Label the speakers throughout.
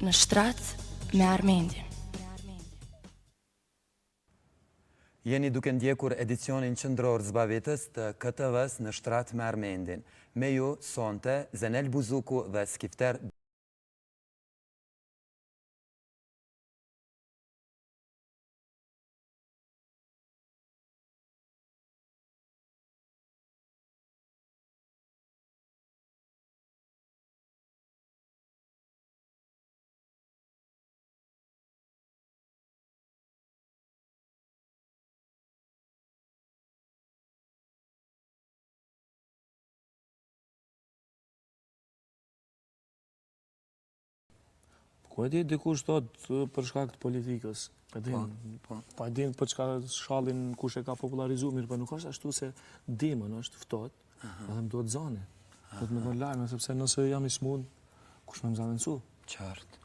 Speaker 1: në shtrat me Armendin.
Speaker 2: Jeni duke ndjekur edicionin qendror zbavitës të KTV-s në shtrat me Armendin. Me ju sonte Zenel Buzuku dhe Skifter
Speaker 3: Ku e di dikush thot për shkak të politikës. Pa e din për çka shkallin kush e ka popularizuar, mirë, po nuk është ashtu se dimën është ftohtë, edhe më duhet zane. Do të më vën lajme sepse nëse jam i smund, kush më zanësu?
Speaker 2: qartë.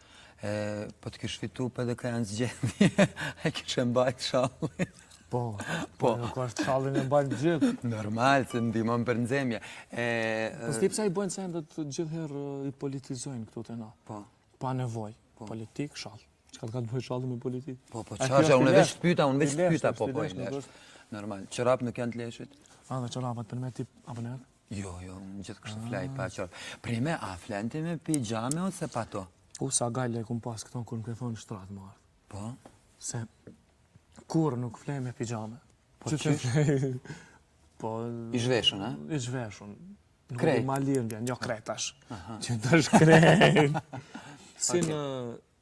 Speaker 2: Po të kish fitu për dhe ka janë zgjedhje, e kishe mbajt shallin.
Speaker 3: Po, nuk është shallin e mbajt gjithë.
Speaker 2: Normal, se ndihmon për nxemje.
Speaker 3: Po s'di pse i bëjnë sendet gjithherë i politizojnë këtu te na.
Speaker 2: Po.
Speaker 3: Pa nevojë. Politik, shall. Çka ka të bëjë shalli me politikë?
Speaker 2: Po, çfarë, unë veç pyeta, po e lesh. Normal. Çorap nuk janë të leshit?
Speaker 3: Dhe çorapat për me tip apo ne?
Speaker 2: Jo, unë gjithë kështë flaj pa çorap. Prime, a flante me pijame ose pa to?
Speaker 3: Sa gajle kum pas këto kur më ke thonë shtrat më ardh.
Speaker 2: Po?
Speaker 3: Se kur nuk flej me pijame.
Speaker 2: Po qysh?
Speaker 3: Po
Speaker 2: I zhveshun, a?
Speaker 3: I zhveshun.
Speaker 2: Krejt?
Speaker 3: Ma lirë vjen, jo krejt tash. Që tash krejt. Si në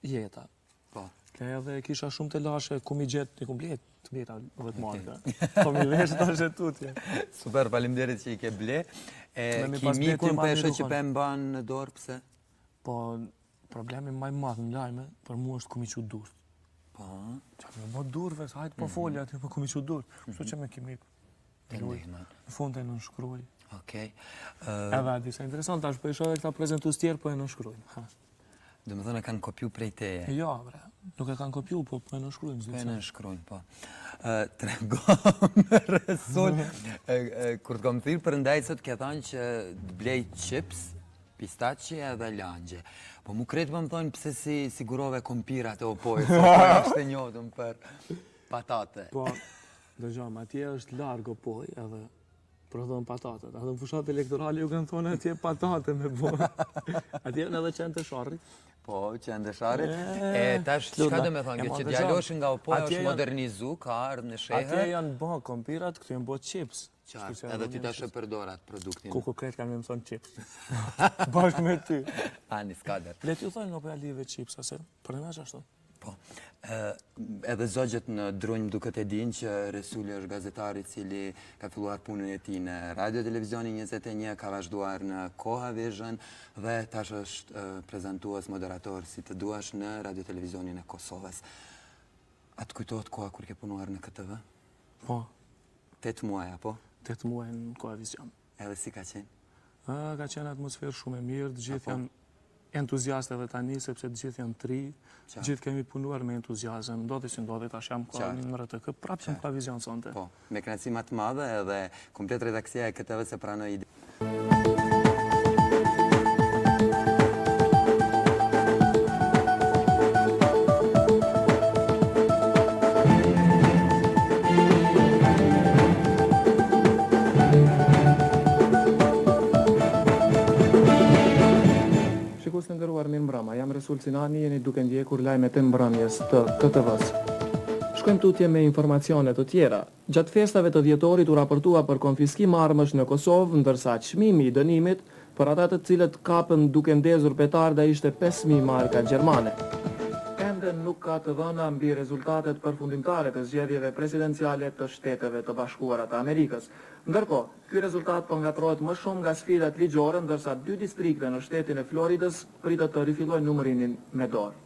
Speaker 3: jeta.
Speaker 2: Po.
Speaker 3: Edhe kisha shumë të lashe, ku mi gjetë një komplet, të mira vetë marka. Po mi vesh tash e tutje.
Speaker 2: Super, faleminderit që i ke ble. Kimikun për e shë që për e mban në dorë, pse?
Speaker 3: Po, problemi maj madhë në lajme, për mu është ku mi që durë.
Speaker 2: Po?
Speaker 3: Qa me bo durëve, sa hajtë po folja aty, po ku mi që durë. Kështu që me kimik.
Speaker 2: Të ndihman.
Speaker 3: Në fund e nënshkruj.
Speaker 2: Okej.
Speaker 3: Edhe disa interesant, tash për isha dhe këta prezentus tjerë, po e nënshkrujnë.
Speaker 2: Dhe më thënë e kanë kopju prej teje.
Speaker 3: Jo, bre, nuk e kanë kopju, po e nënshkrujnë.
Speaker 2: Po e nënshkrujnë, po. Tregom, Resul, kur të kom thirë për ndajsët, ke thonë që të blej chips, pistaci edhe langje. Po mu kretë më thonë pëse si sigurove kompirat e opojë, se opojë është e njodhëm për patate.
Speaker 3: Po, dëgjom, atje është largë opojë edhe prodhon patatet. Edhe në fushat elektorali ju kanë thonë atje patate me bojë. Atje në edhe qenë të sharrit.
Speaker 2: Po, qenë të sharrit. Tash, qka dhe me thonë, që djalosh nga opojë është modernizu, ka ardhë në shehër.
Speaker 3: Atje janë bo kompirat, këtu janë bo chips.
Speaker 2: Qartë, edhe ty tash e përdorat produktin.
Speaker 3: Ku kretë kanë me më thonë chips. Bashkë me ty.
Speaker 2: Ani, s'kader.
Speaker 3: Le t'ju thonë nga për alive chips, ase për në ashtu.
Speaker 2: Po, edhe zogjet në drunjë duke të din që Resuli është gazetari cili ka filluar punën e tij në Radio Televizioni 21, ka vazhduar në Koha Vision dhe tash është prezantues moderator si të duash në Radio Televizionin e Kosovës. A të kujtohet koha kur ke punuar në KTV?
Speaker 3: Po.
Speaker 2: 8 muaj, apo?
Speaker 3: 8 muaj në Koha Vision.
Speaker 2: Edhe si ka qenë?
Speaker 3: Ka qenë atmosferë shumë e mirë, të gjithë janë entuziasteve tani, sepse të gjithë janë tri, gjithë kemi punuar me entuziazëm, ndodhi si ndodhi, tash jam në RTK, prapë që në Koha Vision sonte.
Speaker 2: Po, me kënaqësi më të madhe edhe komplet redaksia e KTV se pranoi ide.
Speaker 4: Shikus të ndëruar mirë mbrama, jam Resul Sinani, jeni duke ndjekur lajmet e mbrëmjes të KTV-s. Shkojmë tutje me informacione të tjera. Gjatë festave të dhjetorit u raportua për konfiskim armësh në Kosovë, ndërsa çmimi i dënimit për ata të cilët kapën duke ndezur petarda ishte 5.000 marka gjermane. Ende nuk ka të dhëna mbi rezultatet përfundimtare të zgjedhjeve presidenciale të Shteteve të Bashkuara të Amerikës. Ndërkohë, ky rezultat po ngatrohet më shumë nga sfidat ligjore, ndërsa 2 distrikte në shtetin e Floridës pritet të rifillojnë numërimin me dorë.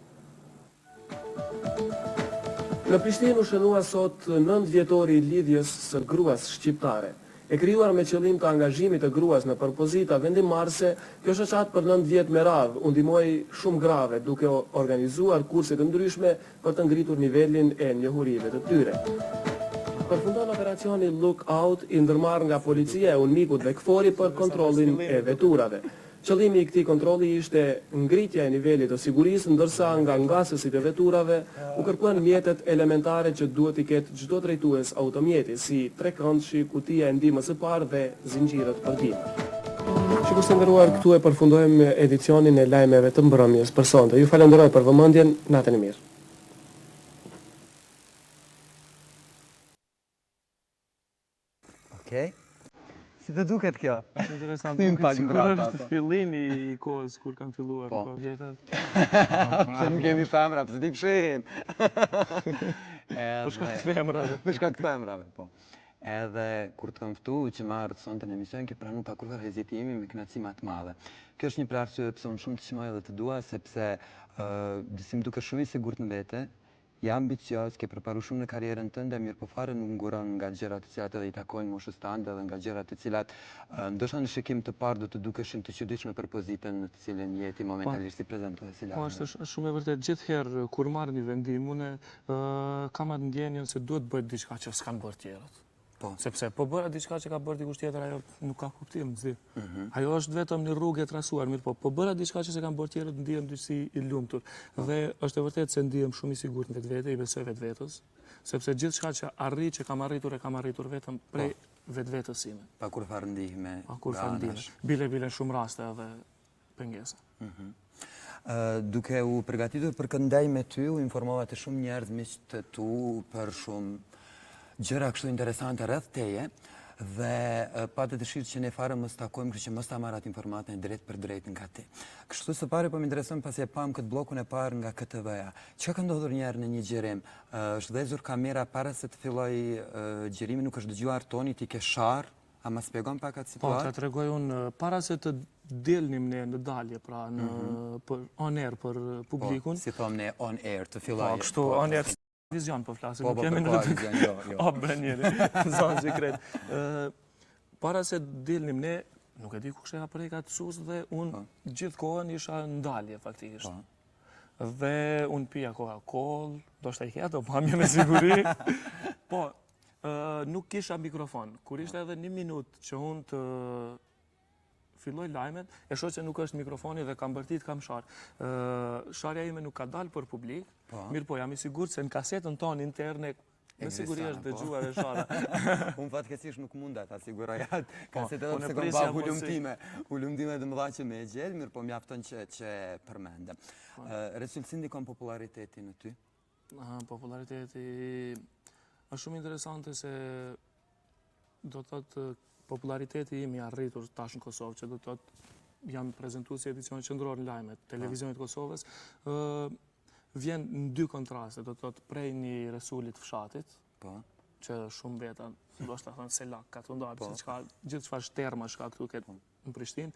Speaker 4: Në Prishtinë u shënua sot 9 vjetori i lidhjes së gruas shqiptare. E krijuar me qëllim të angazhimit të gruas në përpozita vendimarrëse, kjo shoqat për 9 vjet me radhë u ndihmoi shumë grave duke organizuar kurse të ndryshme për të ngritur nivelin e njohurive të tyre. Përfundon operacioni Lookout i ndërmarrë nga policia e UNMIK-ut dhe KFOR-i për kontrollin e veturave. Qëllimi i këtij kontrolli ishte ngritja e nivelit të sigurisë, ndërsa nga ngasësit e veturave u kërkuan mjetet elementare që duhet i ketë çdo drejtues automjeti, si trekëndshi, kutia e ndihmës së parë dhe zinxhirët për ndihmë. Shikues të nderuar, këtu e përfundojmë edicionin e lajmeve të mbrëmjes për sonte. Ju falenderoj për vëmendjen, natën e mirë.
Speaker 2: Okej. Si të duket kjo?
Speaker 3: Interesant.
Speaker 2: Thim pak mbrapa,
Speaker 3: Është fillimi i kohës kur kanë filluar
Speaker 2: Po.
Speaker 3: vjetat.
Speaker 2: Pse nuk kemi femra, pse ti fshihin?
Speaker 3: Për shkak të femrave.
Speaker 2: Për shkak të femrave, po. Edhe kur të kam ftuar që marr sonte në emision, ke pranuar pa kurrë hezitimi me kënaqësi më të madhe. Kjo është një për arsye pse unë shumë të shmoj dhe të dua, sepse si më duket shumë i sigurt në vete, je ambicioz, ke përparuar shumë në karrierën tënde, mirë po fare nuk nguron nga gjërat të cilat edhe i takojnë moshës tënde dhe nga gjërat të cilat ndoshta në shikim të parë do të dukeshin të çuditshme për pozitën në të cilën jeti momentalisht si prezantues si
Speaker 3: Po,
Speaker 2: lajme.
Speaker 3: është shumë e vërtet. Gjithherë kur marr një vendim, unë kam atë ndjenjën se duhet bëhet diçka që s'kan bërë tjerët.
Speaker 2: Po.
Speaker 3: Sepse po bëra diçka që ka bërë dikush tjetër, ajo nuk ka kuptim, s'di. Ajo është vetëm një rrugë e trasuar, mirë po bëra diçka që se kanë bërë tjerët, ndihem si i lumtur. Dhe është e vërtetë se ndihem shumë i sigurt në vetvete, i besoj vetvetes, sepse gjithçka që arri që kam arritur vetëm prej vetvetes sime.
Speaker 2: Pa kur farë ndihme.
Speaker 3: Pa kur farë ndihme. Bile shumë raste edhe pengesa.
Speaker 2: Duke u përgatitur për këndaj me ty, u informova të shumë njerëz miq të tu për shumë gjëra kështu interesante rreth teje dhe patë dëshirë që ne fare mos takojmë, kështu që mos ta marr atë informatën drejt për drejt nga ti. Kështu së pari po më intereson pasi e pam këtë bllokun e parë nga KTV-ja. Çka ka ndodhur një herë në një xhirim? Është dhezur kamera para se të filloj xhirimi, nuk është dëgjuar toni, ti ke sharr, a ma spjegon pak atë
Speaker 3: Po,
Speaker 2: situatë?
Speaker 3: ta tregoj unë para se të delnim ne në dalje, pra në on air për publikun.
Speaker 2: Si thom ne on air të
Speaker 3: Po,
Speaker 2: filloj.
Speaker 3: kështu on air vizion po flasim,
Speaker 2: Po,
Speaker 3: nuk
Speaker 2: po,
Speaker 3: kemi
Speaker 2: po, vizion, jo.
Speaker 3: O, njëri, zonë sekret. Para se delnim ne, nuk e di ku kështë e ka prejka të sus dhe unë gjithë kohën isha në dalje faktikisht. Dhe unë pija Coca-Cola, do shta i keto, pamje me siguri. Po, nuk kisha mikrofon. Kur ishte edhe 1 minutë që unë të filloj lajmet, e shoh që nuk është mikrofoni dhe kam bërtit, kam sharë. Sharja ime nuk ka dalë për publik, mirë po, jam i sigurt se në kasetën tonë interne, me siguri është dëgjuar e shara.
Speaker 2: Unë fatkeqësisht nuk munda ta siguroj atë kasetë edhe pse kam pa ulumtime të mëdha që me e gjel, mirë po mjafton që përmendem. Resul, si ndikon populariteti në ty?
Speaker 3: Populariteti është shumë interesante se do të thotë populariteti im i arritur tash në Kosovë, që do të thotë jam prezentues si edicionit qendror në lajmet televizionit të Kosovës, vjen në 2 kontraste, do të thotë prej një resulit fshatit, që shumë veta, do të thonë se lak ka të ndarë, se gjithë çfarë shterma shka këtu këtë në Prishtinë,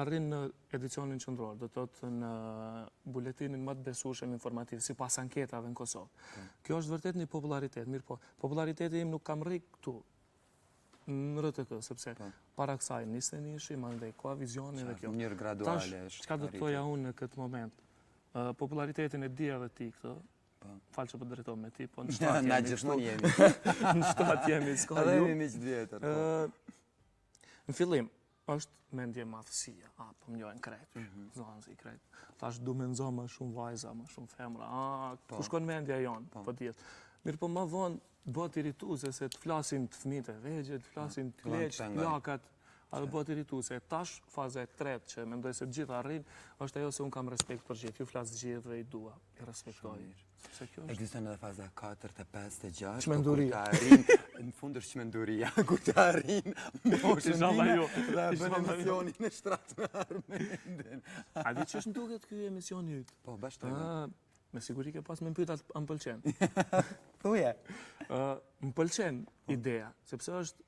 Speaker 3: arrin në edicionin qendror, do të thotë në buletinin më të besueshëm informativ, sipas anketave në Kosovë. Kjo është vërtet një popularitet, mirë po, populariteti im nuk kam rri këtu në RTK, sepse para kësaj niste nishi, mandej ka vizioni dhe kjo.
Speaker 2: Mënyrë graduale.
Speaker 3: Tash, çka do të thoja unë në këtë moment? Popularitetin e di edhe ti këtë, falë që po drejtoj me ti, po në shtatë jemi.
Speaker 2: Na gjithmonë jemi.
Speaker 3: Në shtatë jemi, s'ka
Speaker 2: Edhe
Speaker 3: ju.
Speaker 2: jemi miq të vjetër.
Speaker 3: Në fillim, është mendje madhësia, po më njojnë krejt, zonë si krejt. Tash du me nëzo më shumë vajza, më shumë femra, ku shkon mendja jonë, po tjetë. Mirë po më vonë, bëhet irrituese se të flasin të fëmijët e vegjël, të flasin të pleqt, plakat, atë bëhet irrituese. Tash faza e tretë që mendoj se të gjithë arrin, është ajo se un kam respekt për gjithë. Ju flas gjithë dhe i dua, i respektoj. Se kjo është.
Speaker 2: Ekziston edhe faza 4, 5, 6.
Speaker 3: Çmenduria.
Speaker 2: Në fund është çmenduria, kur të arrin moshën time dhe bën emisionin në shtrat me Armendin.
Speaker 3: A di ç'është më duket ky emisioni yt?
Speaker 2: Po, bashkë.
Speaker 3: Me siguri ke pas me pyet atë më pëlqen.
Speaker 2: Thuje.
Speaker 3: Më pëlqen ideja, sepse është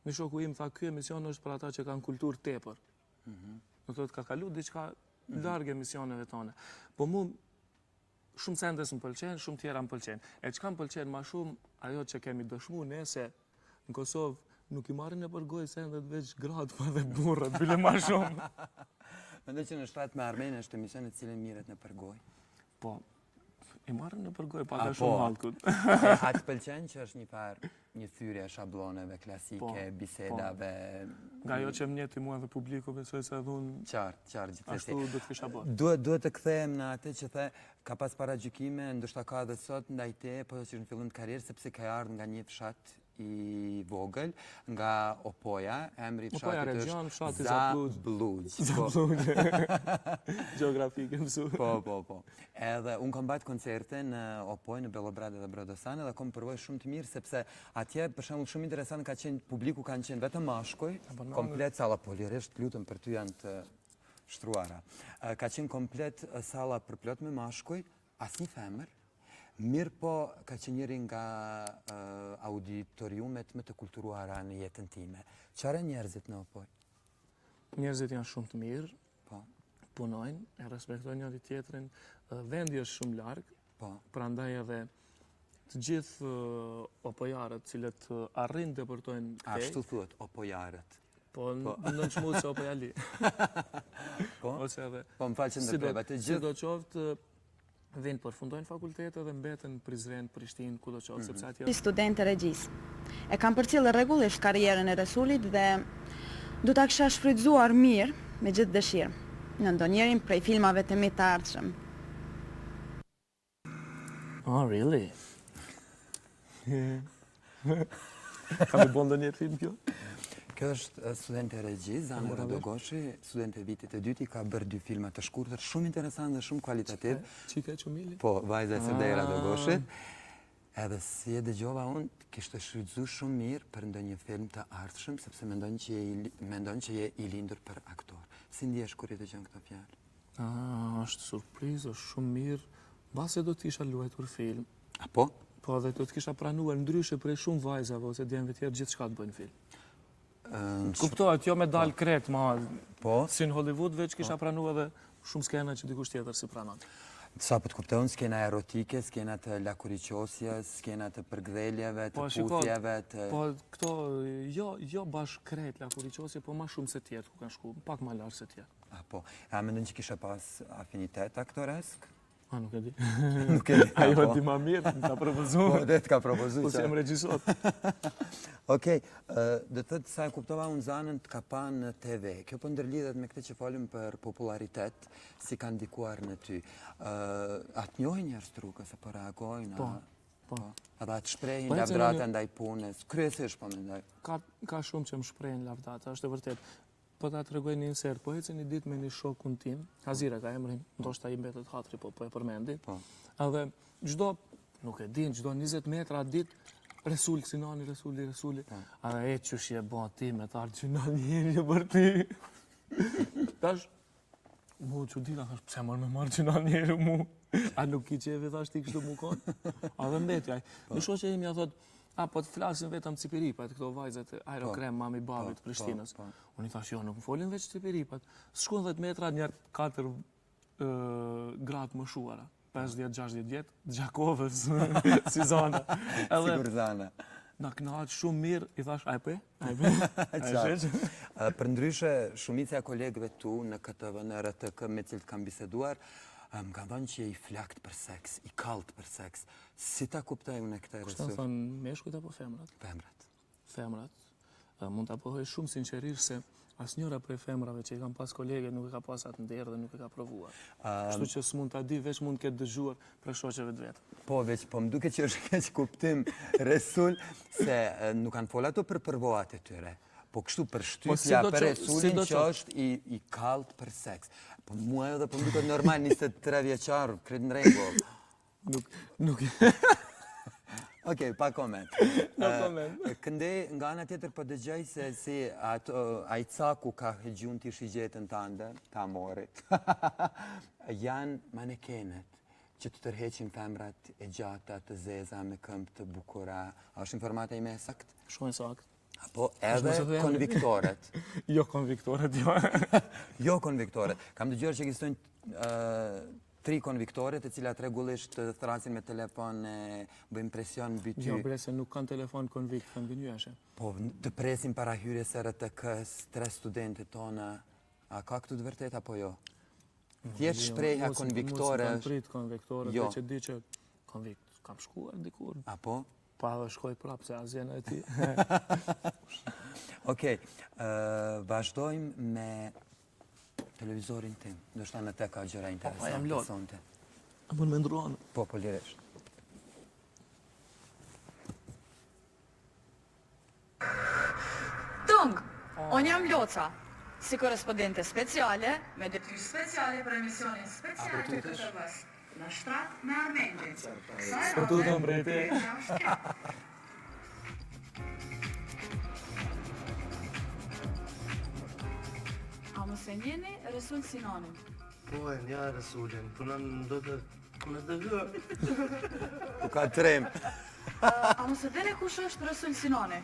Speaker 3: një shoku im tha ky emision është për ata që kanë kulturë tepër. Do thotë ka kalu diçka larg emisioneve tona. Po mu shumë sendes më pëlqen, shumë tjera më pëlqen. E çka më pëlqen më shumë ajo që kemi dëshmuar ne se në Kosovë nuk i marrin në përgoj sendet veç gratë pa dhe burrët, bile më shumë.
Speaker 2: Mendoj që në shtrat me Armenin është emision i cili mirret në përgoj.
Speaker 3: Po, i marrin në përgoj, pak a shumë halkut.
Speaker 2: A të pëlqen që është një farë një thyrje e shabloneve klasike, bisedave.
Speaker 3: Nga jo që më njeti mua dhe publiku, besoj se edhe unë
Speaker 2: Qartë, gjithsesi.
Speaker 3: ashtu do të kisha bërë.
Speaker 2: Duhet të kthehem në atë që the, ka pas paragjykime, ndoshta ka edhe sot ndaj te, po që në fillim të karrierës, sepse ka ardhur nga një fshat i vogël, nga Opoja, emri i fshatit
Speaker 3: region, fshati
Speaker 2: Zabluq.
Speaker 3: Gjeografike mësu.
Speaker 2: Po. Edhe unë kam bajt koncerte në Opoj, në Beograd dhe Brodosane dhe kam përvoj shumë të mirë, sepse atje, për shembull, shumë interesant ka qenë, publiku kanë qenë vetëm mashkuj, komplet salla, po lirisht lutem për ty janë të shtruara. Ka qenë komplet salla përplot me mashkuj, asnjë femër. Mirë po, ka qenë njëri nga auditoriumet më të kulturuara në jetën time. Çfarë njerëzit në Opoj?
Speaker 3: Njerëzit janë shumë të mirë,
Speaker 2: Po,
Speaker 3: punojnë, e respektojnë njëri tjetrin, vendi është shumë larg,
Speaker 2: po.
Speaker 3: prandaj edhe të gjithë opojarët cilët arrin të depërtojnë
Speaker 2: Ashtu thuhet, Opojarët.
Speaker 3: po në çmut se opojali.
Speaker 2: Po?
Speaker 3: Ose edhe
Speaker 2: Po, më falë që ndërpreva, të gjithë.
Speaker 3: sido qoftë vinë përfundojnë fakultete dhe mbeten në Prizren, Prishtinë, kudo qoftë, sepse atje
Speaker 5: Studente regjisë. E kam përcjellë rregullisht karrierën e Resulit dhe do ta kisha shfrytzuar mirë me gjithë dëshirë në ndonjërin prej filmave të mi të ardhshëm.
Speaker 3: Oh, really? Kam e bon ndonjë film kjo?
Speaker 2: Kjo është studente regjisë, Zana Radogoshi, studente vitit e dyti, ka bërë 2 filma të shkurtër, shumë interesant dhe shumë kualitativ.
Speaker 3: Qika e Qumili?
Speaker 2: Po, vajza e Serdej Radogoshit. Edhe si e dëgjova unë, kishte shfrytzu shumë mirë për ndonjë film të ardhshëm, sepse mendon që je i lindur për aktor. Si ndihesh kur i dëgjon këto fjalë?
Speaker 3: Është surprizë, është shumë mirë. Mbase do t'isha luajtur film.
Speaker 2: Apo?
Speaker 3: Po dhe do t'kisha pranuar ndryshe prej shumë vajzave ose djemve tjerë gjithçka të bëjnë film. Kuptohet, jo me dal kret, ma
Speaker 2: Po?
Speaker 3: si në Hollywood veç kisha pranuar edhe shumë skena që dikush tjetër si pranon.
Speaker 2: Sa po të kuptojnë, skena erotike, skena të lakuriqosjes, skena të përgdheljeve, të puthjeve, të...
Speaker 3: Po këto, jo bashkë kret lakuriqosje, po ma shumë se tjetë ku kanë shku, pak ma larë se tjetë.
Speaker 2: Apo, a mendon që kishe pas afinitet aktoresk?
Speaker 3: Nuk e di.
Speaker 2: Nuk e di.
Speaker 3: Ajo di ma mirë, më ka propozu.
Speaker 2: Po, dhe të ka propozu.
Speaker 3: Po si jem regjisor.
Speaker 2: Okej, dhe thëtë sa e kuptova unë Zanën të ka pa në TV. Kjo po ndërlidhet me këtë që folim për popularitet, si kanë ndikuar në ty. Atë njohin njerëz rrugës, apo reagojnë?
Speaker 3: Po.
Speaker 2: Edhe atë shprehin
Speaker 3: Po,
Speaker 2: lavdrata ndaj punës, kryesisht po mendoj.
Speaker 3: Ka shumë që më shprehin lavdata, është e vërtet. Po ta të regoj një nëserë, po hecë një ditë me një shokun tim, Hazira ka emrin, ndoshta i mbetet hatri, po e përmendi. Edhe gjdo, nuk e din, gjdo 20 metra ditë, Resul, Sinani, Resuli. Edhe e qëshje bo ti me të ardhë që në njëri për ti. Tash, mu që dita, thash, pëse mërë me marë që në njëri mu? A nuk ki qevi, thash, ti kështu mu konë? Edhe mbetjaj. Në shoqe imi a thot, po të flasin vetëm cipiripat, këto vajzat e aerokrem, mami babit, Prishtinës. Unë i thash, jo, nuk më folin veç cipiripat. Shkun 10 metra, njerë 4 gratë më shuara. 50-60 vjetë, Gjakovës, si Zana.
Speaker 2: Sigur Zana.
Speaker 3: Na knaqë shumë mirë, i thash, ajpe?
Speaker 2: Për ndryshe, shumica e kolegëve tu në KTV, në RTK, me cilët kam biseduar, më ka thonë që je i flakt për seks, i kallt për seks. Si ta kuptojmë në këtë
Speaker 3: Kështë të thonë meshkujt apo femrat?
Speaker 2: Femrat.
Speaker 3: Femrat. Mund të apohoj shumë sinqerisht se asnjëra prej femrave që i kam pas kolege nuk e ka pas atë nderë dhe nuk e ka provuar. Kështu që s'mund ta di, veç mund këtë dëgjuar për shoqeve të vetë.
Speaker 2: Po, veç, po më duke që është keq kuptim Resul, se nuk kanë fol ato për përvoat e tyre. Po kështu për shtypja për Resulin që është i kallt për seks. Po mua edhe po më duket normal 23 vjeçar, kret në rregull.
Speaker 3: Nuk.
Speaker 2: Okej, pa koment.
Speaker 3: Pa koment.
Speaker 2: Këndej nga ana tjetër po dëgjoj se si ai caku ka hëgjun ti shigjetën tënde, ta morit. Janë manekenet që të tërheqin femrat e gjata, të zeza, me këmbë të bukura. A është informata ime e sakt?
Speaker 3: Shumë e sakt.
Speaker 2: Apo edhe konviktoret.
Speaker 3: Jo konviktoret, jo.
Speaker 2: Jo konviktoret. Kam dëgjuar që ekzistojnë 3 konviktore të cilat rregullisht të thrasin me telefon e bëjnë presion mbi ty.
Speaker 3: Jo, bre, se nuk kanë telefon konvikt, kanë gënjëshe.
Speaker 2: Po, të presin para hyrjes së RTK-s 3 studentët tona. A ka këtu të vërtet apo jo? Thjesht shprehja konviktore.
Speaker 3: Mos kanë prit konviktore, dhe që di që konvikt kam shkuar dikur.
Speaker 2: Apo?
Speaker 3: Pa dhe shkoj prapë, se azjena e ti.
Speaker 2: Okej, vazhdojmë me televizorin tim. Do shta në te ka gjëra
Speaker 3: jam
Speaker 2: interesante
Speaker 3: lot.
Speaker 2: sonte.
Speaker 3: A mund me ndruan.
Speaker 2: Po, lirisht.
Speaker 5: Tung, unë jam Loca, si korespondente speciale, me detyrë speciale për emisionin special të KTV-s. Në shtrat me Armendin.
Speaker 3: Së tutëm prej te.
Speaker 5: A mos e njeni Resul Sinanin?
Speaker 6: Po e nja Resulin, puna do të gërë.
Speaker 2: U ka trem.
Speaker 5: A mos e dini kush është Resul Sinani?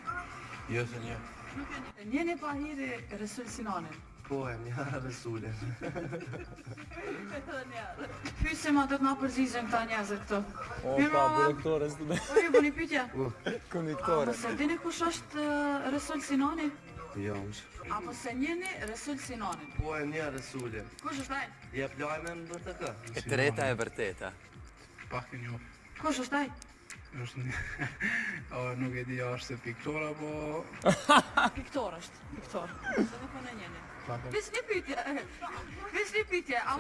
Speaker 6: Jo se nja.
Speaker 5: E njeni pa hiri Resul Sinanin?
Speaker 6: Po e nja Resulin.
Speaker 5: Pysim atë të na përzizën këta njerëzit këtu.
Speaker 3: O, pa, direktore, student.
Speaker 5: Po ju bëni pytje? A
Speaker 2: Kondiktore.
Speaker 5: mos e dini kush është Resul Sinani?
Speaker 6: Jo,
Speaker 5: A mos e njeni Resul Sinanin?
Speaker 6: po e nja Resulin.
Speaker 5: Kush është ai?
Speaker 6: Jep lajme në bërë të ka.
Speaker 2: E treta e vërteta.
Speaker 7: Pak e njoh.
Speaker 5: Kush është ai?
Speaker 7: Është një... nuk e di a është se piktor apo...
Speaker 5: Piktor është, piktor. Se nuk e njeni. Vis një pytje, a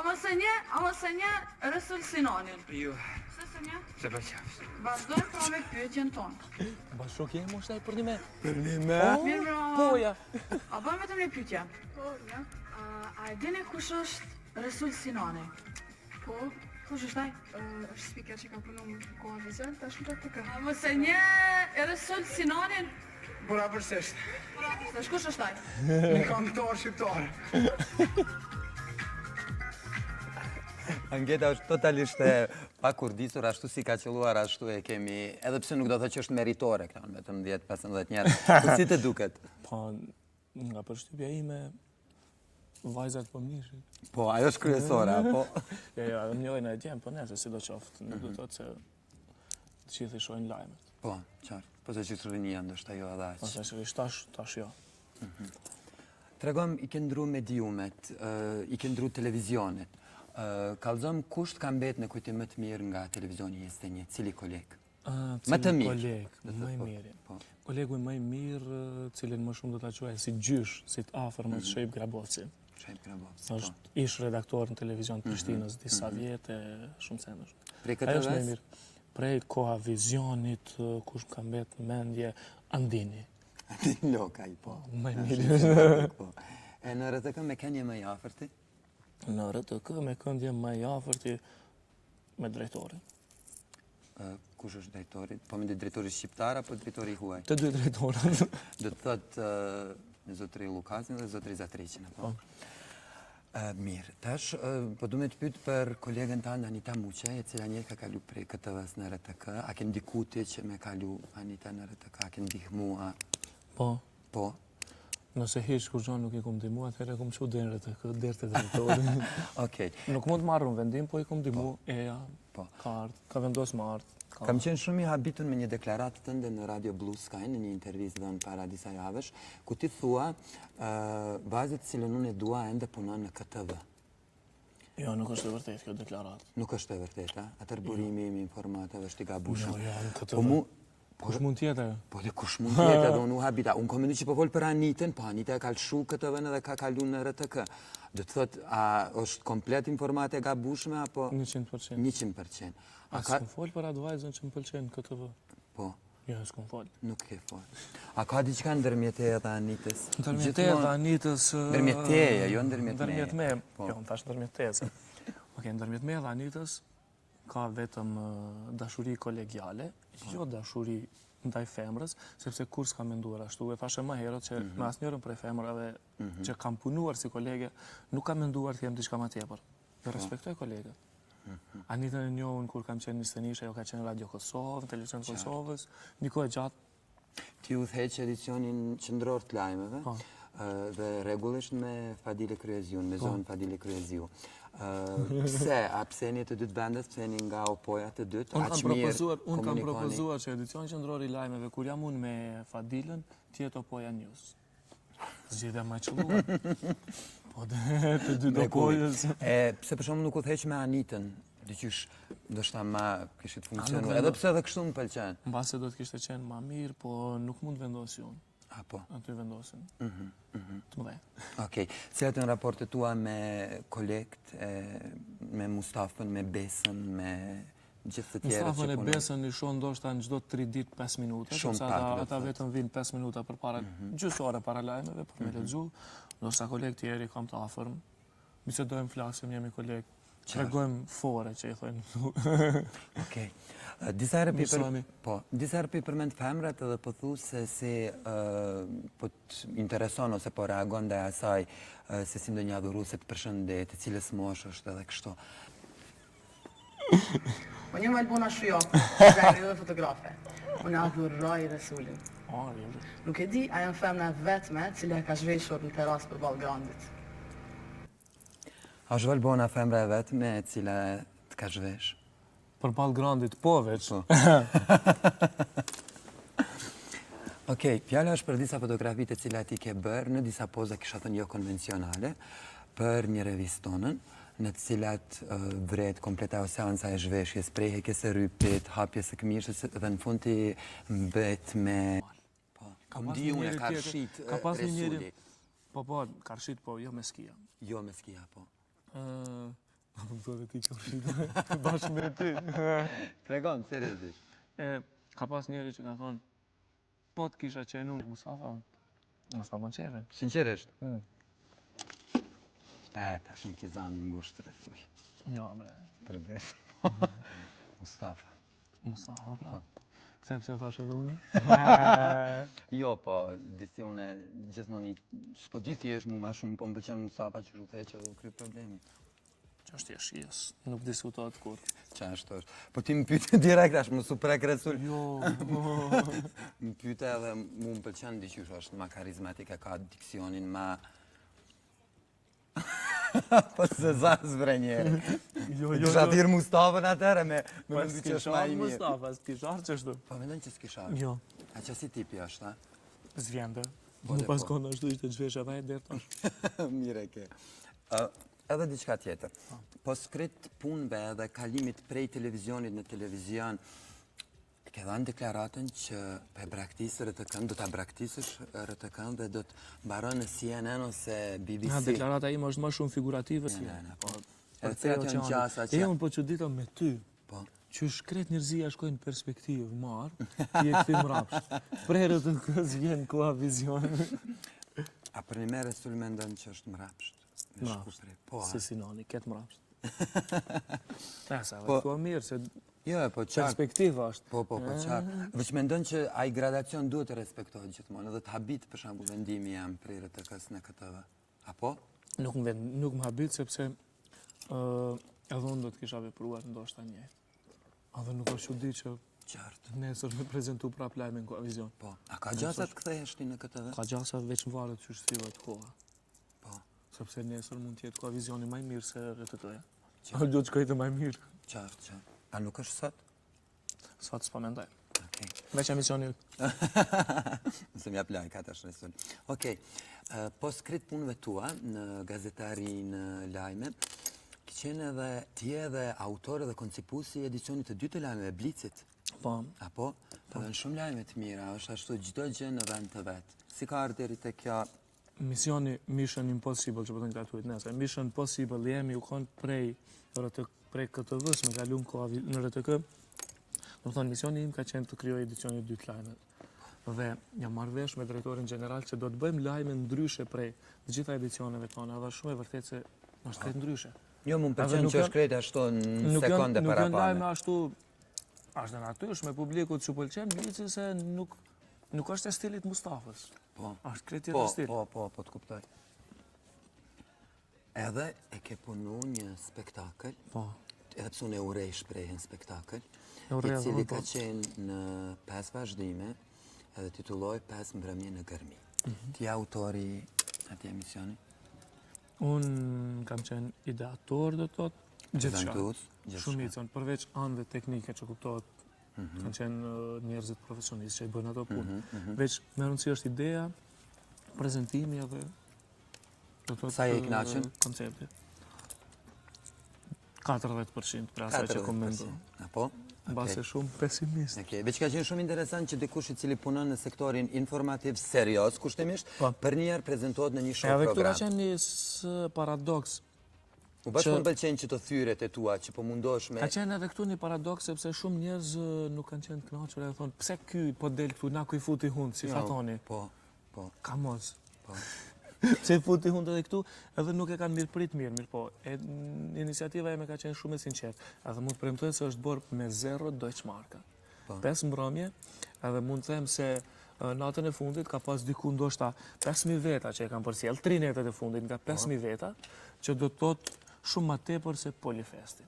Speaker 5: mos e nje Resul Sinanin?
Speaker 7: Jo,
Speaker 5: Se se nje?
Speaker 7: se për qafës.
Speaker 5: Vazhdojmë pra me pyetjen tonë.
Speaker 3: Ba shok jemi është ai për një me.
Speaker 5: Mirë brava.
Speaker 3: Poja.
Speaker 5: A bëjmë vetëm një pyetje? Po, ja. A e dini kush është Resul Sinani? Po. Kush është ai?
Speaker 8: Është spiker që ka punu në koha vizion, tash më të ka.
Speaker 5: A mos e nje Resul Sinanin?
Speaker 7: Pura përsesht,
Speaker 5: Dhe kush është ai?
Speaker 7: një këngëtar shqiptar.
Speaker 2: Anketa është totalisht e pakurdisur, ashtu si ka qëlluar, ashtu e kemi, edhe pse nuk do të thë që është meritore, këta në vetëm 10-15 njerë. Po si të duket?
Speaker 3: Pa, nga përshtypja ime, vajzat po mishin.
Speaker 2: Po, ajo është kryesora, po.
Speaker 3: Ja, njojnë e djemë, po nese, si do qoftë. Nuk do të thotë se të gjithë i shojnë lajmet.
Speaker 2: Po, qartë. Po se që të rrinia, ndoshta jo edhe aqë.
Speaker 3: Pas e shërish tash jo.
Speaker 2: Tregom, i ke ndru mediumet, i ke ndru televizionet. Kallëzom, kusht ka mbet në kujtim më të mirë nga televizioni jeste një, cili koleg? Më të mirë.
Speaker 3: Koleg, më i mirë. Kolegu më i mirë, cilin më shumë do të quaj si gjysh, si të afër me Shqip Graboci.
Speaker 2: Shqip Graboci,
Speaker 3: është ish redaktor në televizion të Prishtinës disa vjetë, shumë senësh.
Speaker 2: Prej këtë ves?
Speaker 3: Prej koha vizionit, kush më ka mbet në mendje, Andini.
Speaker 2: Andini Lokaj, po.
Speaker 3: Më i mirë.
Speaker 2: E në RTK me kënje më i afërti?
Speaker 3: Në RTK me këndje më i afërti me drejtorin.
Speaker 2: Kush është drejtori? Po me drejtori shqiptar apo drejtori huaj?
Speaker 3: Të dy drejtorët.
Speaker 2: Do të thotë zotri Lukasin dhe zotri Zatriqin, apo? Mirë, tash, po du me të pytë për kolegën tanë Anita Muqe, e cila njerë ka kalu prej KTV-s në RTK. A ke ndikuti që me kalu Anita në RTK? A ke ndihmua?
Speaker 3: Po.
Speaker 2: Po?
Speaker 3: Nëse hiç kur gjanë nuk i kum dimu, atëherë kum që dherë të këtë të drejtorin.
Speaker 2: Okej.
Speaker 3: Nuk mund të marrë në vendim, po i kum dimu, eja,
Speaker 2: Po.
Speaker 3: ka ardhë, ka vendos më ardhë.
Speaker 2: Kam qenë shumë i habitun me një deklaratë tënde në Radio Blue Sky, në një intervjistë dhënë para disa javësh, ku ti thua vajzat cilën unë e dua ende punon në KTV.
Speaker 3: Jo, nuk është e vërtet kjo deklaratë.
Speaker 2: Nuk është e vërteta, atër burimi i informatave është i gabushëm.
Speaker 3: Jo, në KTV.
Speaker 2: Po mu...
Speaker 3: Kush mund tjetër?
Speaker 2: Po dhe kush mund tjetër dhe unë u habita. Unë komendu që po folë për Anitën, po Anita e ka lëshu KTV-në dhe ka kalu në RTK. Dhe të thot, a është komplet informate e gabushme, apo...
Speaker 3: 100%.
Speaker 2: 100%.
Speaker 3: A s'kom folë për atë vajzën që më pëlqenë KTV?
Speaker 2: Po.
Speaker 3: Jo, s'kom folë.
Speaker 2: Nuk ke folë. A ka diçka ndërmjeteja dhe Anitës?
Speaker 3: Ndërmjeteja dhe Anitës...
Speaker 2: Ndërmjeteja, jo ndërmjetmeja.
Speaker 3: Ndërmjetmeja, jo, më thash ndërmjetese. Oke, ndërmjetmeja dhe Anitës ka vetëm dashuri kolegiale, jo dashuri ndaj femrës, sepse kur s'ka menduar ashtu, e thashe më herët që me asnjërën prej femrave që kam punuar si kolege, nuk kam menduar të jem diçka ma tjepër. Dhe respektoj kolegët. Anitën e njohun kur kam qenë nistenishe, jo ka qenë Radio Kosovë, Televizion Kosovës, një kohë gjatë.
Speaker 2: Ti u theq edicionin qëndror të lajmeve, dhe regullisht me Fadile Kryeziun, me zonë Fadile Kryeziu. Pse, a pse një të dytë vendet, pse një nga opoja të dytë, aq mirë komunikoni?
Speaker 3: Unë kam propozuar që edicion qëndror i lajmeve, kur jam unë me Fadilën, tjetë opoja news. Zgjidhja ma qëlluar. Po dhe të dy do pojës.
Speaker 2: Pse për shumë nuk u theq me Anitën, dyqysh ndoshta ma kishit funksionu, edhe pse edhe kështu më pëlqen.
Speaker 3: Mbase do të kishte qenë ma mirë, po nuk mund vendosi unë.
Speaker 2: Apo.
Speaker 3: Aty vendosin. Të mëdhej.
Speaker 2: Okej. Cilat janë raportet tua me kolekt, me Mustafën, me Besën, me gjithë të tjerët që
Speaker 3: Mustafën e
Speaker 2: punojnë?
Speaker 3: Besën i shoh ndoshta në çdo 3 ditë 5 minuta,
Speaker 2: Shumë
Speaker 3: sepse
Speaker 2: pak, do të
Speaker 3: ata
Speaker 2: thotë.
Speaker 3: vetëm vinë 5 minuta përpara, gjysmë ore para lajmeve për me lexu, ndoshta kolekt tjerë kam të afërm. Bisedojmë, flasim, jemi kolekt. Tregojmë fore që i thojnë.
Speaker 2: Okej. Disa herë
Speaker 3: Mësohemi.
Speaker 2: disa herë përmend femrat edhe po thu se si po të intereson ose po reagon ndaj asaj se si ndonjë adhuruese të përshëndet, e cilës moshë është edhe kështu.
Speaker 9: Po një Malbona Shujo, zari dhe fotografe. Unë adhuroj Resulin. Nuk e di, a janë femna vetme cila ka zhveshur në terasë për Ballgrandit.
Speaker 2: A është Valbona femra e vetme e cila të ka zhvesh?
Speaker 3: Për Ballgrandit po veç.
Speaker 2: Okej, fjala është për disa fotografitë të cilat i ke bërë në disa poza kisha thënë jo konvencionale për një revistë tonën, në të cilat vret kompleta seanca e zhveshjes, prehjes së rypit, hapjes së këmishës dhe në fund ti mbet me
Speaker 3: Ka
Speaker 2: Unë
Speaker 3: pas
Speaker 2: di
Speaker 3: një
Speaker 2: unë e
Speaker 3: njeri
Speaker 2: karshit
Speaker 3: tjetër. Ka pas një njeri.
Speaker 2: Resuli.
Speaker 3: Po, karshit po, jo me skia.
Speaker 2: Jo me skia, po.
Speaker 3: Më do dhe ti karshit, bashkë me ti.
Speaker 2: Tregon, seriozisht.
Speaker 3: Ka pas njeri që ka thonë, po të kisha qenë unë, Mustafa, Mustafa më qeve.
Speaker 2: Sinqerisht? Tash në kizan në ngushtë të thuj.
Speaker 3: Jo, bre.
Speaker 2: Përvesh. Mustafa.
Speaker 3: Mustafa, pra. Sepse thashe dhe unë?
Speaker 2: Jo, po, disi unë gjithmonë s'po gjithi është mu ma shumë, po më pëlqen Mustafa që shufe që u kry problemi.
Speaker 3: Që është jeshjes, nuk diskutohet kur.
Speaker 2: Qa është është? Po ti më pyte direkt ashtë më suprek Resul.
Speaker 3: Jo.
Speaker 2: Më pyte edhe mu më pëlqen diqysh është ma karizmatike, ka diksionin ma... Po se zas bre njeri. Kisha thirë Mustafën atëre me mëndu që është ma i mirë.
Speaker 3: Mustafa, s'kishar që është?
Speaker 2: Po mendon që s'kishar?
Speaker 3: Jo.
Speaker 2: A që si tipi është, a?
Speaker 3: Zvjende. Më pas kona ashtu ishte gjvesh edhe e derë tash.
Speaker 2: Mire ke. Edhe diçka tjetër. Po skrit punëve edhe kalimit prej televizionit në televizion, ke dhanë deklaratën që pe braktisë RTK-n, do t'a braktisësh RTK-n dhe do t'mbaron në CNN ose BBC.
Speaker 3: Deklarata ime është më shumë figurative si.
Speaker 2: Edhe cilat janë gjasa që...
Speaker 3: Unë po që ditëm me ty.
Speaker 2: Po.
Speaker 3: Që shkret njerëzia shkojnë perspektivë marë, ti e këti mrapsht. Prerët të kësë vjenë koha vizion.
Speaker 2: A për një mere Resul me ndonë që është mrapsht?
Speaker 3: Mrapsht, si Sinani, ketë mrapsht. Tesa,
Speaker 2: Po-
Speaker 3: këtua mirë, se
Speaker 2: Jo, po qartë.
Speaker 3: perspektiva është.
Speaker 2: Po qartë. Veç me ndonë që ai gradacion duhet të respektohet gjithmonë, edhe të habit për shembull vendimi jam prej RTK-s në KTV. Apo?
Speaker 3: Nuk më habit, sepse edhe unë do të kisha vepruar ndoshta njëjtë. Edhe nuk është çudi që
Speaker 2: Qartë.
Speaker 3: nesër me prezentu prap lajme në vizion.
Speaker 2: Po. A ka gjasa të kthehesh ti në KTV?
Speaker 3: Ka gjasa veç në varet që shtrivat koha.
Speaker 2: Po.
Speaker 3: Sepse nesër mund t'jetë koha vizioni maj mirë se RTK-ja. A do të shkojtë maj mirë.
Speaker 2: Qartë. A nuk është sot?
Speaker 3: Sot s'pa mendoj.
Speaker 2: Okej.
Speaker 3: Veç emisioni
Speaker 2: Nëse m'jap lajka tash Resul. Okej. Po skrit punëve tua në gazetari në lajme, ke qenë edhe ti edhe autor dhe koncipuesi i edicionit të dytë të lajmeve Blicit.
Speaker 3: Po,
Speaker 2: Apo? Të dhe në shumë lajme të mira, është ashtu çdo gjë në vend të vet. Si ka ardhur deri te kjo?
Speaker 3: misioni Mission Impossible që po të ngatuit nesër. Mission Impossible jemi u konë prej KTV-s me kalun koha në RTK. Do të thonë, misioni im ka qenë të krijoj edicionit dytë lajmet. Dhe jam marrë vesh me drejtorin general që do të bëjmë lajme ndryshe prej të gjitha edicioneve tona, dhe shumë e vërtet se është krejt ndryshe.
Speaker 2: Jo, më pëlqen që është krejt ashtu në sekonde para
Speaker 3: Nuk janë lajme
Speaker 2: pane.
Speaker 3: ashtu, është në natyrshme publikut që pëlqen Blici se nuk është e stilit Mustafës.
Speaker 2: Po.
Speaker 3: Është krejt tjetër stil.
Speaker 2: Po, të kuptoj. Edhe e ke punu një spektakël,
Speaker 3: Po.
Speaker 2: edhe pse unë e urej shprehjen spektakël,
Speaker 3: E urrej
Speaker 2: i cili
Speaker 3: edhe unë,
Speaker 2: ka
Speaker 3: po.
Speaker 2: qenë në 5 vazhdime, edhe titulloj 5 mbrëmje në Gërmi. Ti je autori atij emisioni?
Speaker 3: Unë kam qenë ideator, do të thotë, gjithçka.
Speaker 2: Prezantues, gjithçka.
Speaker 3: Shumicën, përveç anëve teknike që kuptohet, kanë qenë njerëzit profesionistë që i bëjnë ato punë. Veç me rëndësi është ideja, prezentimi edhe do të thotë
Speaker 2: Sa je i kënaqur?
Speaker 3: koncepti. 40% për asaj që kom mendu.
Speaker 2: Apo?
Speaker 3: Base shumë pesimist.
Speaker 2: Veç ka qenë shumë interesant që dikush i cili punon në sektorin informativ serios, kushtimisht, për njerë prezentohet në një show program.
Speaker 3: Edhe këtu ka qenë një paradoks.
Speaker 2: U bashkë më pëlqenë që të thyret e tua, që po mundosh me...
Speaker 3: Ka qenë edhe këtu një paradoks, sepse shumë njerëz nuk kanë qenë të kënaqur edhe thonë, pse ky po del këtu, na ku i futi hund, si fatoni.
Speaker 2: Po.
Speaker 3: Kamoz. Pse i futi hund edhe këtu, edhe nuk e kanë mirëprit mirë, po. Iniciativa ime ka qenë shumë e sinqertë, edhe mund të premtoj se është bërë me 0 Deutschmarka. 5 mbrëmje, edhe mund të them se natën e fundit ka pas diku ndoshta 5.000 veta që e kanë përcjell, 3 netët e fundit nga 5.000 veta, që do të thotë shumë ma tepër se Polifestin.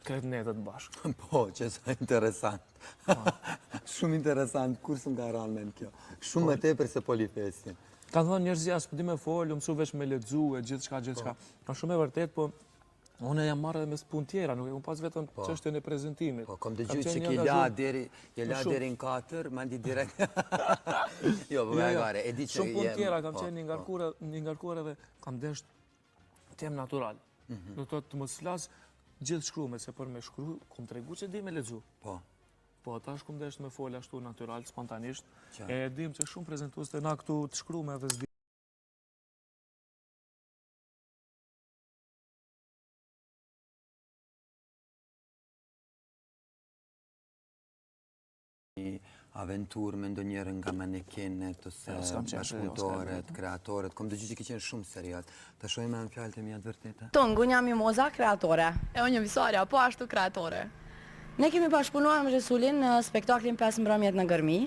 Speaker 3: Kretë netët bashkë.
Speaker 2: Po, që sa interesant. Shumë interesant, kur së nga ranë në kjo. Shumë ma tepër se Polifestin.
Speaker 3: Kanë thonë njerëzia, s'po di me folë, mësu veç me lexu e gjithçka. Ka shumë e vërtet, po unë jam marrë edhe me punë tjera, nuk e kam pas vetëm çështjen e prezantimit.
Speaker 2: Po, kom dëgjuar që ke la deri në 4, mandi direkt. Jo, po gare, e di që
Speaker 3: shumë punë tjera kam qenë një ngarkuar edhe kam desht tem natural. Do të thotë të mos flas gjithë shkrume, se për me shkru, kom tregu që di me lexu. Po, tash kum desht me fol ashtu natural, spontanisht. E dim që shumë prezentues të na këtu të shkrume edhe s'di.
Speaker 2: Aventurë me ndonjërë nga manekenet, ose bashkëpunëtorët, kreatorët. Kom dëgju që ke qenë shumë serios. Të shojmë me në fjallë të mija të vërteta?
Speaker 9: Tonë, unë jam Mimoza, kreatore.
Speaker 8: E unë jam Visaria, po ashtu kreatore.
Speaker 9: Ne kemi bashkëpunuar me Resulin në spektaklin 5 mbrëmjet në Gërmi.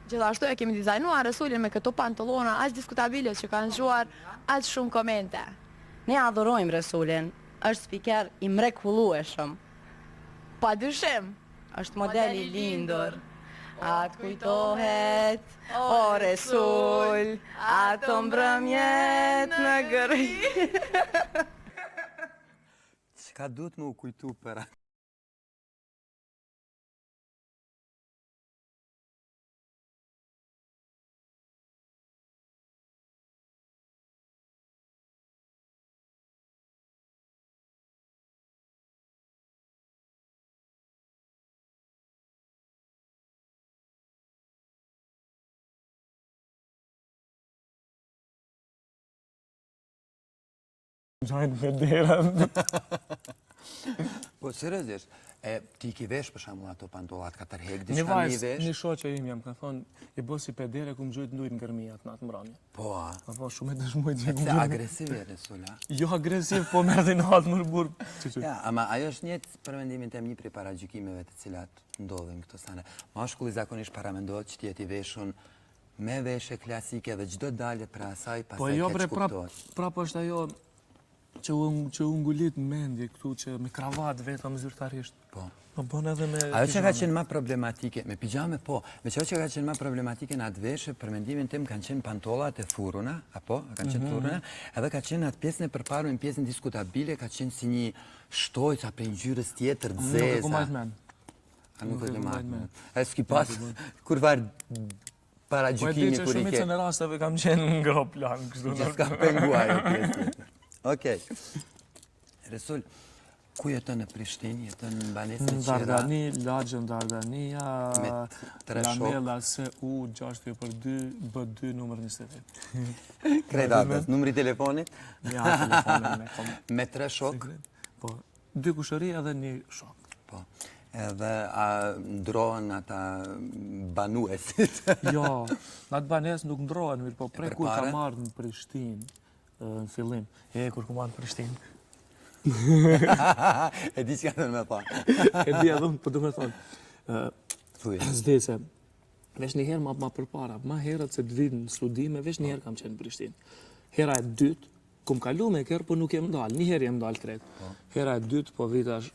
Speaker 8: Gjithashtu e kemi dizajnuar Resulin me këto pantallona aq diskutabile që kanë zgjuar aq shumë komente.
Speaker 9: Ne adhurojmë Resulin, është spiker i mrekullueshëm.
Speaker 8: Padyshim,
Speaker 9: është model i lindur. Atë kujtohet, o Resul, ato mbrëmjet në Gërmi.
Speaker 2: Çka duhet më u kujtu për atë?
Speaker 3: Gjajnë me derën.
Speaker 2: Po, seriozisht, ti ki vesh për shembull ato pantollat ka tërhek, diçka
Speaker 3: një
Speaker 2: një
Speaker 3: vajzë,
Speaker 2: vesh?
Speaker 3: një shoqe im jam, ka thonë, i bo si pedere ku më gjojt ndujt në Gërmijat në atë mbrëmje.
Speaker 2: Po, a?
Speaker 3: Po, shumë e dëshmoj që
Speaker 2: Se agresiv e Resula?
Speaker 3: Jo agresiv, po merdi në atë mërbur.
Speaker 2: Ja, ama ajo është njëtë për mendimin tem një prej paragjykimeve të cilat ndodhin këto sane. Mashkulli zakonisht paramendohet që t'jeti veshun me veshe klasike dhe çdo dalje pra asaj pasaj
Speaker 3: po jo bre,
Speaker 2: keq kuptohet.
Speaker 3: prap është ajo që u ngulit mendje këtu që me kravat vetëm zyrtarisht.
Speaker 2: Po.
Speaker 3: Po bën edhe me
Speaker 2: ajo që ka qenë më problematike, me pijame po, me që ka qenë më problematike në atë veshje, për mendimin tim kanë qenë pantollat e furruna, apo, kanë qenë furruna, edhe ka qenë atë pjesën e përparme, pjesën diskutabile, ka qenë si një shtojca për ngjyrës tjetër të zeza.
Speaker 3: Nuk e ku majtë men.
Speaker 2: A nuk e ku majtë men. E s'ki pas, kur varë paragjykimi
Speaker 3: që
Speaker 2: kur i ke.
Speaker 3: shumicën e rasteve kam qenë në ngro plan.
Speaker 2: Që s'ka penguar e pjesë tjetër. Okej. Resul, ku jeton në Prishtinë? Jeton në banesën
Speaker 3: Në Dardani, lagjën Dardania, Lamela SU 6-2 B2 numër 28.
Speaker 2: Kredatës, numri telefonit?
Speaker 3: Ja, telefonin
Speaker 2: me 3 shok?
Speaker 3: Po, 2 kushëri edhe 1 shok.
Speaker 2: Po, edhe a ndrohen ata banuesit?
Speaker 3: Jo, në atë banes nuk ndrohen, mirë, po prej kur ka marrë në Prishtinë, në fillim, kur ku marrë në Prishtinë.
Speaker 2: E di që ka të me thonë.
Speaker 3: E di edhe unë, po du me thonë. S'di se, vesh një herë ma përpara, ma herët se të vinë në studime, vesh një herë kam qenë në Prishtinë. Hera e dytë, kum kalu me kërë, po nuk jem dalë, një herë jem dalë kretë. Hera e dytë, po vitash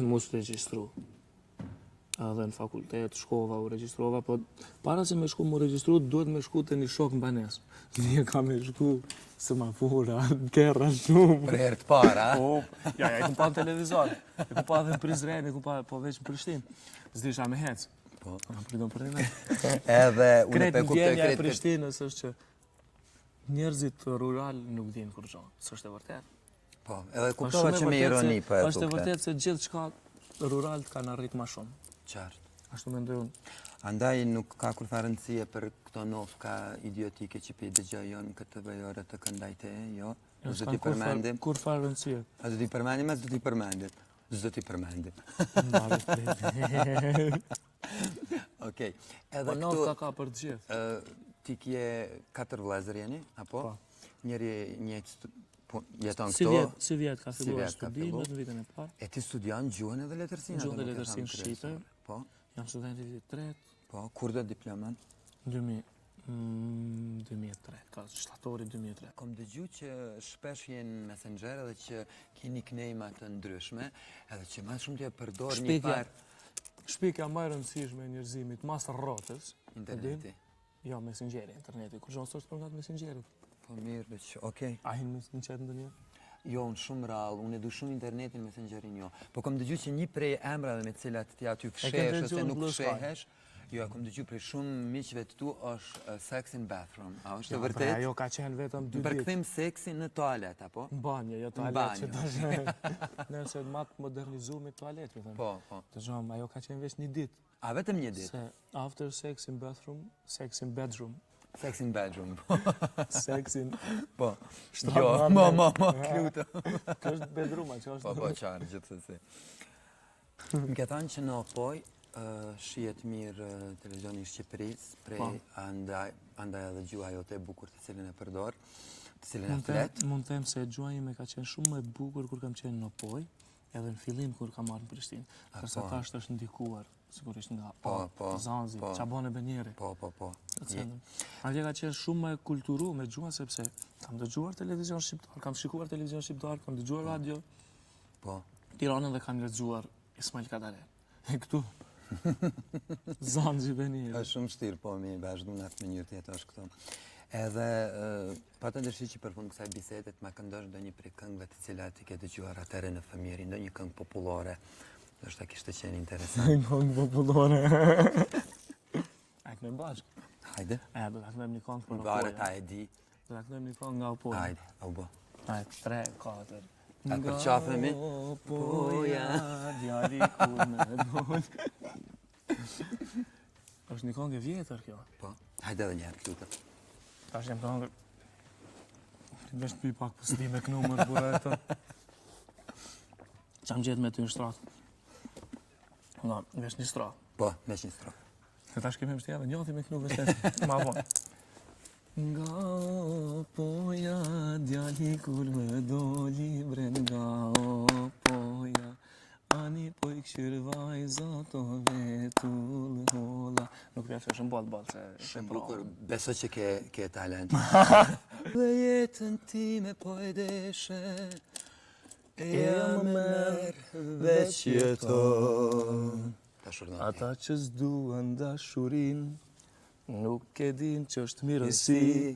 Speaker 3: mos të regjistru. Edhe në fakultet, shkova, u regjistrova, po para se me shku mu registru, duhet me shku të një shok në banes. Një ka me shku së ma fura, kërra shumë.
Speaker 2: Për herë të para, a?
Speaker 3: Po, ja, i kum pa në televizor, i kum pa dhe në Prizren, i kum pa po veç në Prishtinë. S'disha me hecë.
Speaker 2: Po.
Speaker 3: Pridon për një.
Speaker 2: Edhe unë pe kuptoj
Speaker 3: Vjenja e Prishtinës është që njerëzit rural nuk dinë kur gjonë, s'është e vërtet.
Speaker 2: Po, edhe kuptova që me ironi po e
Speaker 3: Është e
Speaker 2: thukte.
Speaker 3: vërtet se gjithë çka rural kanë arrit më shumë.
Speaker 2: Qartë.
Speaker 3: Ashtu mendoj unë.
Speaker 2: Andaj nuk ka kur fa rëndësie për këto nofka idiotike që pe dëgjojon këtë vejore të këndajte, jo? Zdo t'i përmendim.
Speaker 3: Kur farë rëndësie.
Speaker 2: A zdo t'i përmendim, a zdo t'i përmendim. Zdo t'i përmendim. Okej. Edhe
Speaker 3: Po nofta ka për të gjithë.
Speaker 2: ti kje 4 vëllezër jeni, apo?
Speaker 3: Po.
Speaker 2: Njëri jeton
Speaker 3: Si
Speaker 2: këto.
Speaker 3: vjet ka
Speaker 2: Si
Speaker 3: filluar
Speaker 2: vjet ka
Speaker 3: studimet
Speaker 2: fillu.
Speaker 3: në vitin e parë.
Speaker 2: E ti studion gjuhën edhe letërsinë?
Speaker 3: Gjuhën
Speaker 2: apo
Speaker 3: dhe
Speaker 2: nuk e
Speaker 3: letërsinë
Speaker 2: tham
Speaker 3: shqipe.
Speaker 2: kryesore? Po,
Speaker 3: Jam student i vitit 3,
Speaker 2: po. Kur do diplomen?
Speaker 3: 2003, ka shtatori 2003.
Speaker 2: Kom dëgju që shpesh jenë messenger edhe që ki nickname të ndryshme, edhe që ma shumë t'ja përdor një parë
Speaker 3: Shpikja më e rëndësishme e njerëzimit mas rrotës,
Speaker 2: interneti.
Speaker 3: jo messengeri, interneti. Kur gjon s'është përngat messengerit.
Speaker 2: Po mirë, dhe që, okej.
Speaker 3: A hin në chat ndonjë?
Speaker 2: Jo, unë shumë rrallë, unë e du shumë internetin, messengerin jo. Po kom dëgju që një prej emrave me cilat ti aty fshesh ose nuk fshehesh, jo, kom dëgju prej shumë miqve të tu është sex in bathroom. A është e vërtet?
Speaker 3: Ajo ka qenë vetëm 2 ditë.
Speaker 2: Përkthim seksi në toalet, apo?
Speaker 3: Në banjë, jo
Speaker 2: Në
Speaker 3: toalet
Speaker 2: banjë.
Speaker 3: që tash. Nëse matë modernizumi toalet, më thënë.
Speaker 2: Po, po.
Speaker 3: Të gjohëm, ajo ka qenë veç një ditë.
Speaker 2: A vetëm një ditë?
Speaker 3: Se after sex in bathroom, sex in bedroom.
Speaker 2: Sex in bedroom.
Speaker 3: Sex in...
Speaker 2: Po.
Speaker 3: Shtrap
Speaker 2: Jo,
Speaker 3: ma,
Speaker 2: klutë.
Speaker 3: Kjo është bedroom, që është...
Speaker 2: Po, qarë, gjithësësi. Më ke thënë që në opoj, shihet mirë televizioni i Shqipërisë, prej andaj edhe gjuha jote e bukur të cilën e përdor, të cilën e flet.
Speaker 3: Mund të them se gjuha ime ka qenë shumë më e bukur kur kam qenë në Opoj, edhe në fillim kur kam marrë në Prishtinë. Përsa tash është ndikuar, sigurisht nga Zanzi, Qabone Benjeri.
Speaker 2: Po.
Speaker 3: Atje ka qenë shumë më e kulturu me gjuha, sepse kam dëgjuar televizion shqiptar, kam shikuar televizion shqiptar, kam dëgjuar radio.
Speaker 2: Po.
Speaker 3: Tiranën dhe kam lexuar Ismail Kadare. E këtu Zanzi Benjeri.
Speaker 2: Është shumë shtirë, po, mi vazhdu në atë mënyrë tjetë është këto. Edhe, pa të ndërshi që për fund kësaj bisedet, ma këndosh do një prej këngëve të cilat i ke dëgjuar atëre në fëmijëri, do një këngë populore, do shta kishtë qenë interesant.
Speaker 3: Këngë populore. A këmë bashkë?
Speaker 2: Hajde.
Speaker 3: Do të këmë një këngë për Opoja.
Speaker 2: Vare ta e di.
Speaker 3: Do të këmë një këngë nga Opoja.
Speaker 2: Hajde, au bo.
Speaker 3: Hajde, 3, 4.
Speaker 2: A përqafemi?
Speaker 3: Opoja, djali kur me dojnë. është një këngë e vjetër kjo.
Speaker 2: Po, hajde edhe njerë, lutë.
Speaker 3: Tash jam këngër. Vesh të pi pak për s'di me kënumër, bura e të. Qam gjetë me ty në shtratë. Nga, vesh një stratë.
Speaker 2: Po, vesh një stratë.
Speaker 3: Se tash kemi mështja dhe njati me kënu vështet. Ma vonë. Nga Opoja, djali kur me doli bre nga Opoja. Ani po i këshirë vajza to vetull holla. Nuk vjetë është në balë se...
Speaker 2: Shumë bukur, beso që ke talent. Dhe jetën time po e deshe, e jam e merë veç jeton.
Speaker 3: Ata që s'duan dashurin, nuk e din që është mirësi,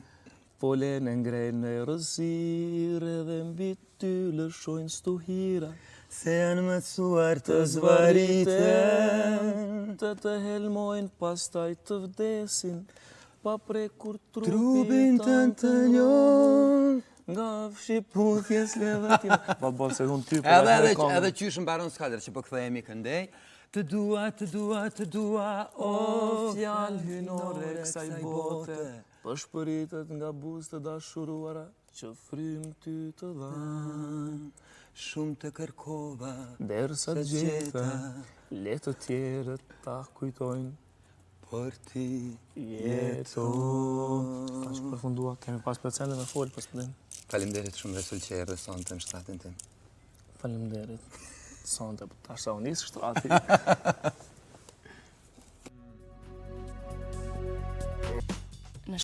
Speaker 3: po lene ngrejnë e rëzir, edhe mbi ty lëshojnë stuhira.
Speaker 2: Se janë mësuar të zvariten,
Speaker 3: të helmojnë pastaj të vdesin, pa prekur
Speaker 2: trupin të njonë.
Speaker 3: Nga fshiputjes levetina. Pa bërë se unë ty për
Speaker 2: Edhe qyshën baron s'kader që po këthejemi këndej. Të dua, o
Speaker 3: fjallë hynore kësaj bote, për shpëritet nga buzë të dashuruara, që frym ty të dhanë.
Speaker 2: Shumë të kërkova,
Speaker 3: derisa të gjeta, le të tjerët ta kujtojnë,
Speaker 2: por ti
Speaker 3: jeton. Tash përfundua, kemi pas përcende me folë, pas pëllim.
Speaker 2: Faleminderit shumë Resul që erdhe sonte në shtratin tim.
Speaker 3: Faleminderit. Sonte, tash sa unis shtrati.